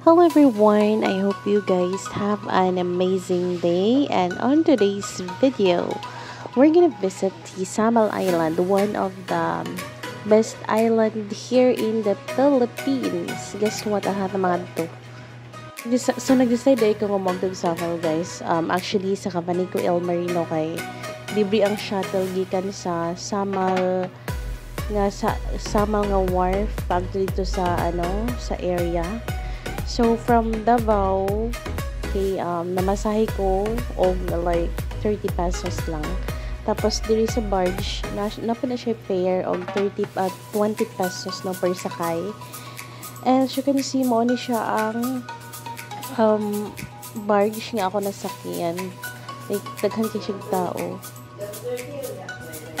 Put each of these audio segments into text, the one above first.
Hello everyone, I hope you guys have an amazing day, and on today's video, we're gonna visit the Samal Island, one of the best island here in the Philippines. Guess what ang hatang mga to? So nag-decide ay ko magdog Samal guys. Actually sa company ko El Marino kay libre ang shuttle gikan sa Samal nga wharf pag dito sa sa area. So from Davao kay namasahe ko og like 30 pesos lang. Tapos diri sa barge na po na siya fare og 20 pesos no per sakay. And as you can see mo ni siya ang barge nga ako nasakyan. Like daghan kay siya tao.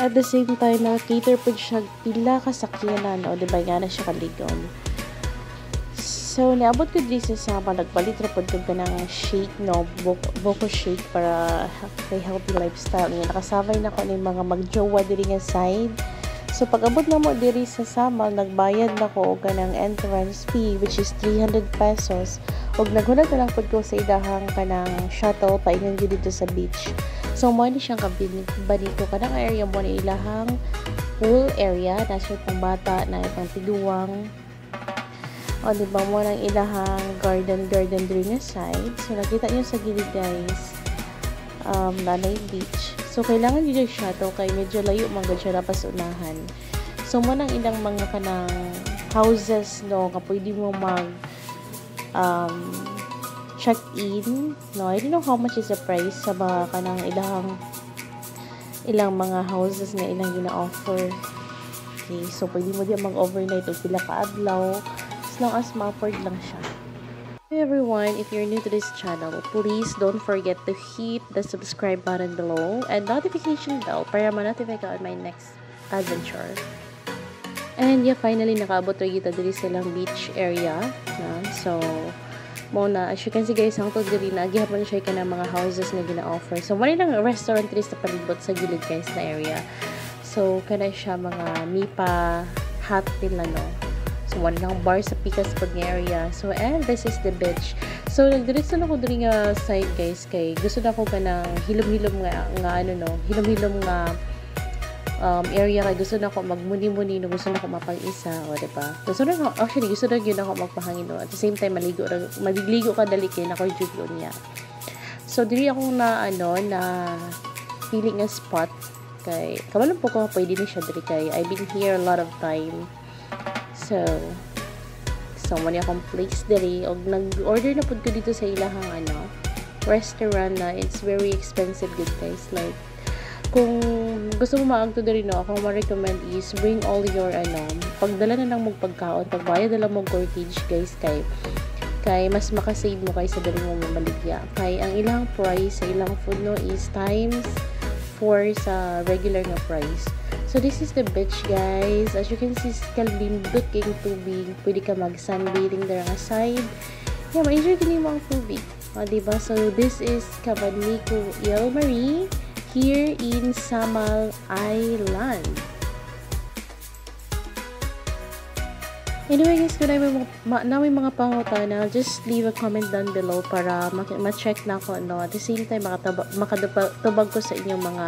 At the same time, na-cater po siya pila kasakyanan o diba nga na siya kaligon. So, niabot ko dito sa sama, nagbalit na po ka ng shake, no, Boko shake para kay healthy lifestyle. Nga, nakasabay na ko ng mga magjowa diri nga side. So, pag abot na mo diri sa sama, nagbayad na ko ka ng entrance fee, which is 300 pesos. O naghunag na lang po ko sa idahang ka ng shuttle, paingan dito sa beach. So, mo ni siyang kabinito ka ng area mo na ilahang pool area. Nasa pang bata, na pang tiguwang. O, diba mo ng ilahang garden drin na side. So, nakita nyo sa gilid guys, Nanay Beach. So, kailangan nyo yung shuttle kay medyo layo mga siya na unahan. So, mo nang ilang mga kanang houses, no, nga pwede mo check-in, no, I don't know how much is the price sa mga kanang ilang mga houses na ilang gina-offer. Okay, so pwede mo diyan mag-overnight o pila ka adlaw as long as ma-afford lang siya. Hey everyone, if you're new to this channel, please don't forget to hit the subscribe button below and notification bell para ma-notify ka on my next adventure. And yeah, finally nakaabot ra kita diri sa lang beach area, no? So muna, as you can see guys, ang to diri na gihapon siya ka ng mga houses na gina-offer. So wala lang restaurant diri sa palibot sa gilid guys na area. So kana siya mga mipa hot nila, no. So wala lang bar sa pikas pag area. So and this is the beach. So nagdiretso na ko diri nga side guys kay gusto na ko ka ng hilom-hilom nga hilom-hilom nga area kay gusto na ako magmuni-muni no, gusto na ako mapag-isa o diba, gusto na yun ako magpahangin no. At the same time maligo ka dali kay nako jud niya. So diri ako na feeling nga spot kay kamalon po ko pwede ni siya diri kay I've been here a lot of time. So man akong place diri og nag-order na pud ko dito sa ilahang restaurant na it's very expensive good guys. Like kung gusto mo maagto diri no, akong ma-recommend is bring all your pagdala na lang mong pagkaon, pagbayad na lang mong corkage guys kay mas makasave mo kay sa dali mo mamaligya. Kay ang ilang price sa ilang food no is times 4 sa regular nga price. So this is the beach guys. As you can see, kalindot kayong tubig. Pwede ka mag-sunbathing there nga side. Yeah, ma-enjoy din mo ang tubig. O, diba? So this is Cabanlico El Marie here in Samal Island. Anyway guys, kung may mga pangutana, just leave a comment down below para ma-check na ako at the same time makatubag ko sa inyong mga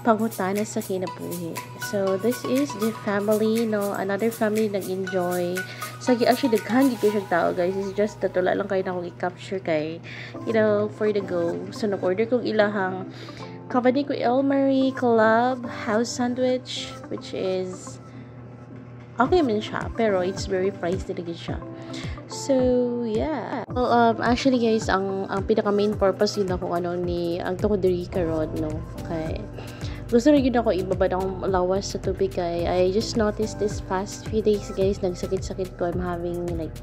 pangutana sa kinabuhi. So this is the family, no, another family nag-enjoy. Actually daghan gid siya tao guys. It's just that wala lang kayo na akong i-capture kay for the go. So nag-order kong ilahang Cabanlico El Marie Club house sandwich, which is okay man siya, pero it's very pricey talaga siya. So yeah, well, actually guys, ang pinaka main purpose yun ako ang to ko diri karon no, kay gusto rin yun ako ibaba ng lawas sa tubig kay I just noticed this past few days guys, nagsakit-sakit ko. I'm having like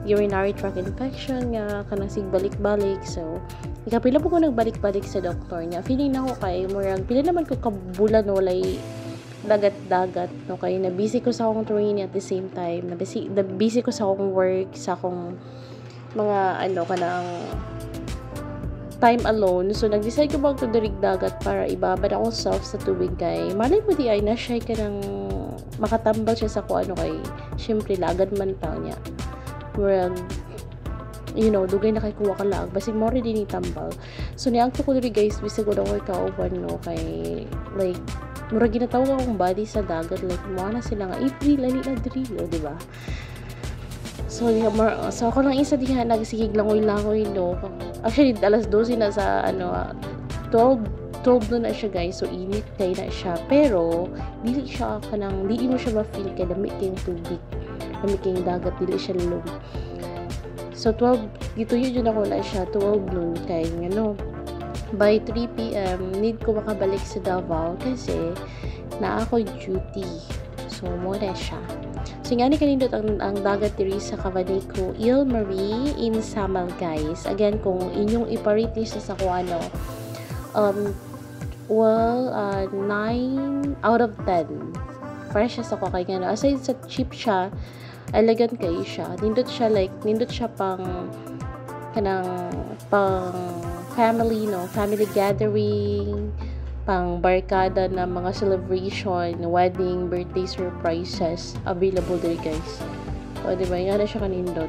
urinary tract infection nga kanasig balik-balik. So ikapila po ko nagbalik-balik sa doktor niya. Feeling na ko kay murag pila naman ko kabulan no, walay dagat-dagat no, kay na busy ko sa akong training at the same time na busy ko sa akong work, sa akong mga kanang time alone. So nag-decide ko bang tudurig dagat para ibabad ako self sa tubig kay malay mo di ay na siya ka ng makatambal siya sa kung kay syempre lagad man pa niya. Murag dugay na kay kuha ka lang basig mo rin din tambal. So niangto ko diri guys bisag ko daw kauban no kay like mura ginatawag akong body sa dagat like mo na sila nga April ali na diri di ba? So ako lang isa diha nagsigig langoy-langoy no. Actually alas 12 na sa 12 na siya guys, so init kay na siya, pero dili mo siya ma-feel kay dami kayong tubig, dami kayong dagat, dili siya lulong. So 12 dito yun ako na siya 12 noon kay by 3 PM need ko makabalik sa Davao kasi na ako duty, so mo na siya. So nga ni kanindot ang dagat diri sa Cavanico Ile Marie in Samal guys. Again kung inyong iparate niyo sa kuano 9 out of 10 fresh siya sa ko kay nga aside sa cheap siya, elegant kayo siya, nindot siya pang family family gathering, pang barkada na mga celebration, wedding, birthday surprises available diri guys. O diba nga na siya kanindot.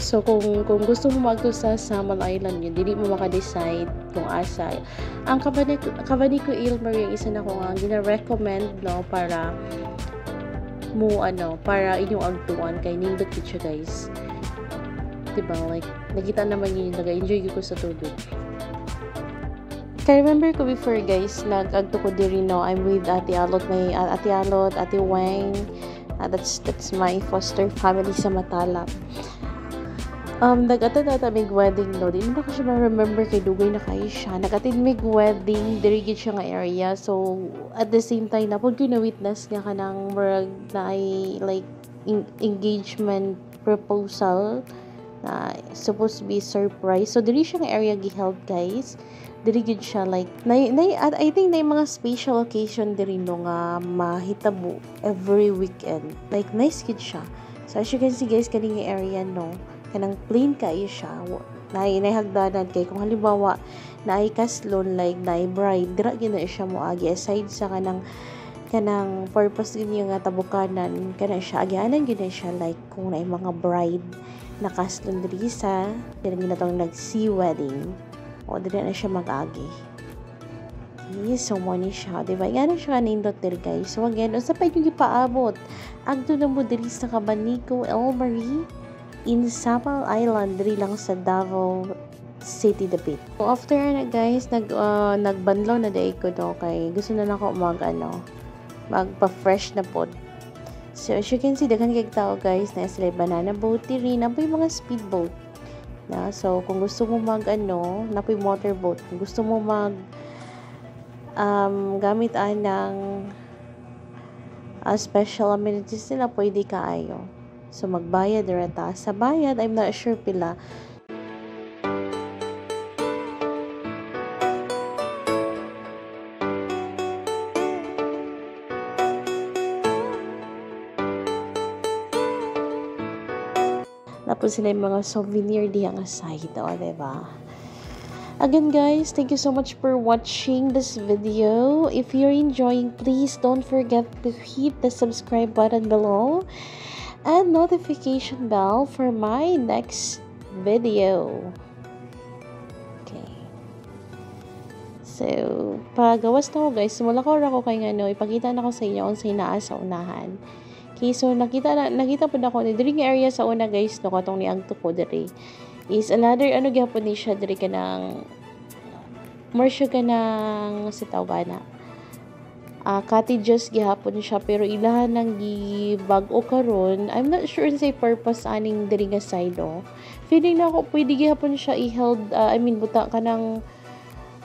So kung gusto mo magto sa Samal Island yun, dili mo maka-decide kung asa. Ang Cavanico Ile Marie yung isa na ko nga gina-recommend para para inyong agtuan kay nindot siya guys. Diba like nakita naman yun, nag-enjoy ko sa tubig. Kaya remember ko before guys, nag-agto ko diri I'm with Ate Alot, Ate Wang. That's my foster family sa Matala. Nag-attend ata mig wedding di na ko siya ma-remember kay dugay na kayo siya. Nag-attend mig wedding, diri gid siya nga area. So at the same time na pud ko na witness nga kanang murag na like engagement proposal na supposed to be surprise. So diri siya nga area gi-held guys. Diri gid siya like I think na mga special occasion diri nga mahitabo every weekend. Like nice gid siya. So as you can see guys kaning area kanang plain kayo siya, naihagdanan kay kung halimbawa naay kaslon like naay bride dira gyud na siya moagi aside sa kanang purpose gyud nga tabukanan kana siya agianan gyud na siya like kung naay mga bride na kaslon diri sa ginatawag nag-sea wedding o diri na siya mag-agi. Okay, so mo ni siya, diba? Yan na siya kanindot diri guys. So again, unsa pa yung ipaabot agto na mo diri sa Cavanico Ile Marie in Samal Island, diri lang sa Davao City, Dapit. So after na guys, nagbanlaw na day ko kay gusto na ako magpa-fresh na pod. So as you can see, daghan kay tao guys na sila banana boat diri, napoy mga speedboat. So kung gusto mo napoy motorboat. Kung gusto mo gamit ng special amenities nila, pwede kaayo. So, magbayad rata. Sa bayad, I'm not sure pila. Tapos sila yung mga souvenir diya nga side. O, diba? Again guys, thank you so much for watching this video. If you're enjoying, please don't forget to hit the subscribe button below and notification bell for my next video. Okay. So, pagawas na ko guys. Simula ko kay ipakita na ko sa inyo kung sa inaa sa unahan. Okay, so nakita po na ako ni diri nga area sa una guys, katong ni agto ko diri. Is another gyapon ni siya diri kanang more siya kanang sitawbana. Cottages gihapon siya pero ilahan nang gibag-o karon. I'm not sure say purpose aning diri nga side Feeling na ako pwede gihapon siya i-held buta kanang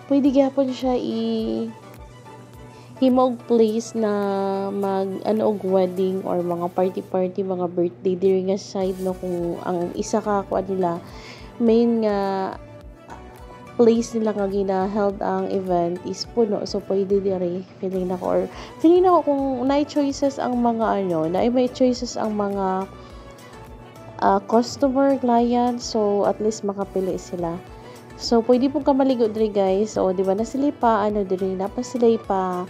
pwede gihapon siya himog place na og wedding or mga party mga birthday diri nga side kung ang isa ka nila main nga place nila nga gina-held ang event is puno, so pwede diri feeling na ko kung may choices ang mga may choices ang mga customer client, so at least makapili sila. So pwede pong ka maligo diri guys. So di ba na sila pa diri na pa sila pa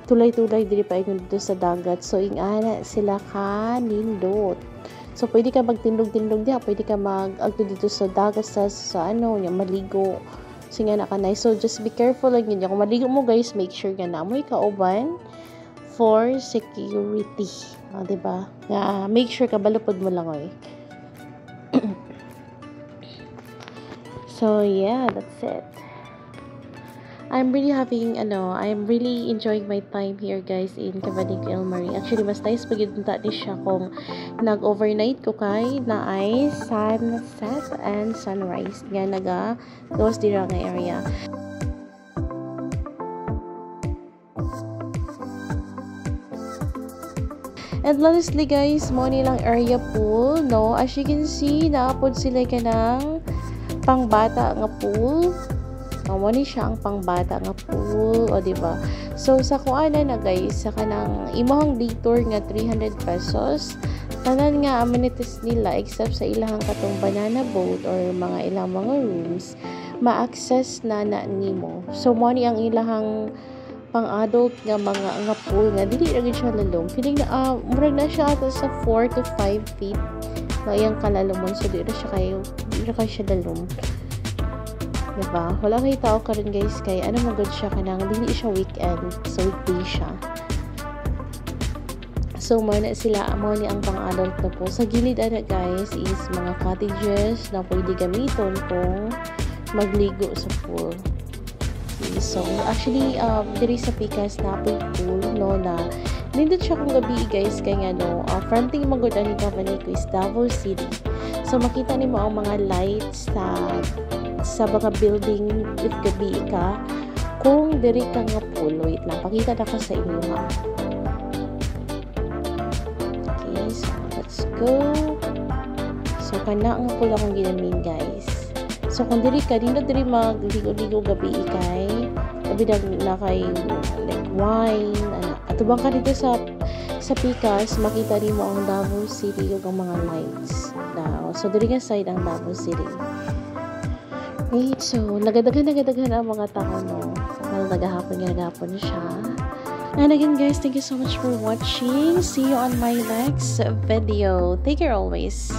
tulay-tulay diri pa ingon dito sa dagat. So ingana sila kanindot. So pwede ka magtindog-tindog diha, pwede ka agto dito sa dagat sa ano, yung maligo. So nga nakanay. So just be careful lang yun. Kung maligo mo guys, make sure nga na amoy kauban for security. Diba? Make sure ka balupod mo lang oy. So yeah, that's it. I'm really enjoying my time here guys in Cabanillo El Mar. Actually, mas nice pag yunta ni siya kung nag-overnight ko kay na ay sunset and sunrise. Nga naga-gawas dira nga area. And lastly guys, mo nilang area pool, no? As you can see, naapod sila ka ng pangbata nga pool. Mo ni siya ang pangbata nga pool, o diba? So sa kuana na guys, sa kanang imong day tour nga 300 pesos, tanan nga amenities nila except sa ilang katong banana boat or mga ilang mga rooms, ma-access na nimo. So mo ni ang ilahang pang-adult nga mga nga pool nga dili ra gid siya lalong. Feeling na murag na siya ata sa 4 to 5 feet na iyang kalalumon, so dili ra siya lalong. Diba? Wala kay tao karon guys kay ano magod siya kanang dili siya weekend, so weekday siya. So mo ni ang pang-adult na po. Sa gilid ana guys is mga cottages na pwede gamiton kung magligo sa pool. Okay, so actually diri sa Picas na pool no na nindot siya kung gabi guys kay nga no fronting magod ani Cabanillo is Davao City. So makita nimo ang mga lights sa mga building if gabi ka kung diri ka nga pool. Wait lang, pakita na ko sa inyo ha. Okay, so let's go. So kana ang pool akong ginamin guys. So kung diri ka diri magligo-ligo gabi kay gabi na kay like wine atubang ka dito sa Picas, makita nimo ang Davao City ug ang mga lights. So diri nga side ang Davao City. Wait, so nagadaghan ang mga tao no. Well, nagahapon siya. And again guys, thank you so much for watching. See you on my next video. Take care always.